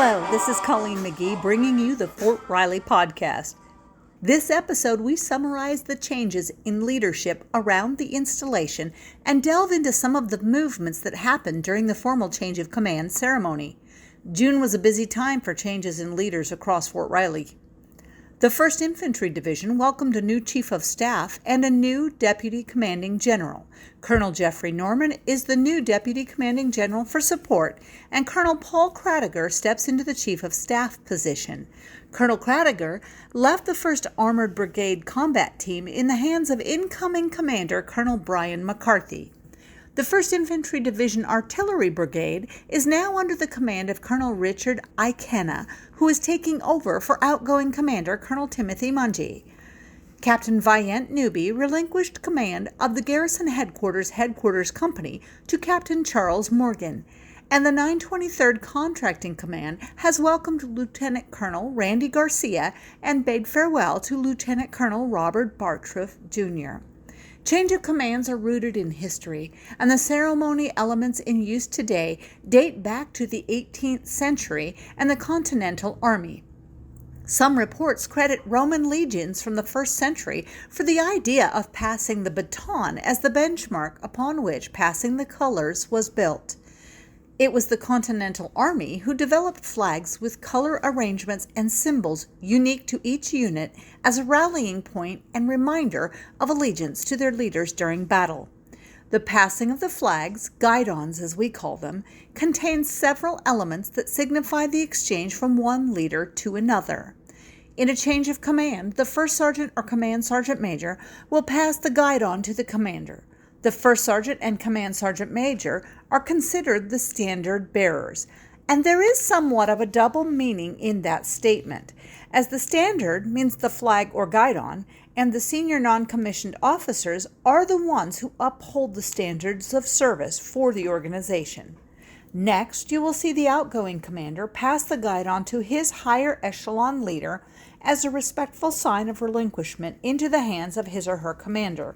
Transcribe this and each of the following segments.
Hello, this is Colleen McGee bringing you the Fort Riley podcast. This episode, we summarize the changes in leadership around the installation and delve into some of the movements that happened during the formal change of command ceremony. June was a busy time for changes in leaders across Fort Riley. The 1st Infantry Division welcomed a new Chief of Staff and a new Deputy Commanding General. Colonel Jeffrey Norman is the new Deputy Commanding General for support, and Colonel Paul Kratiger steps into the Chief of Staff position. Colonel Kratiger left the 1st Armored Brigade combat team in the hands of incoming Commander Colonel Brian McCarthy. The 1st Infantry Division Artillery Brigade is now under the command of Colonel Richard Ikenna, who is taking over for outgoing Commander Colonel Timothy Mungy. Captain Vyant Newby relinquished command of the Garrison Headquarters Company to Captain Charles Morgan, and the 923rd Contracting Command has welcomed Lieutenant Colonel Randy Garcia and bade farewell to Lieutenant Colonel Robert Bartruff, Jr. Change of commands are rooted in history, and the ceremony elements in use today date back to the 18th century and the Continental Army. Some reports credit Roman legions from the 1st century for the idea of passing the baton as the benchmark upon which passing the colors was built. It was the Continental Army who developed flags with color arrangements and symbols unique to each unit as a rallying point and reminder of allegiance to their leaders during battle. The passing of the flags, guidons as we call them, contains several elements that signify the exchange from one leader to another. In a change of command, the 1st Sergeant or Command Sergeant Major will pass the guidon to the commander. The 1st Sergeant and Command Sergeant Major are considered the standard bearers, and there is somewhat of a double meaning in that statement, as the standard means the flag or guidon, and the senior non-commissioned officers are the ones who uphold the standards of service for the organization. Next, you will see the outgoing commander pass the guidon to his higher echelon leader as a respectful sign of relinquishment into the hands of his or her commander.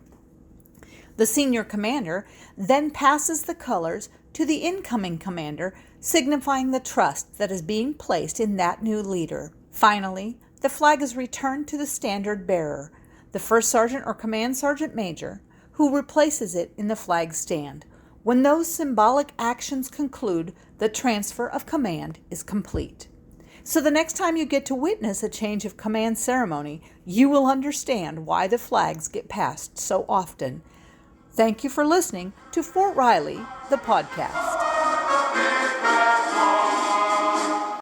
The senior commander then passes the colors to the incoming commander, signifying the trust that is being placed in that new leader. Finally, the flag is returned to the standard bearer, the 1st Sergeant or Command Sergeant Major, who replaces it in the flag stand. When those symbolic actions conclude, the transfer of command is complete. So the next time you get to witness a change of command ceremony, you will understand why the flags get passed so often. Thank you for listening to Fort Riley, the podcast.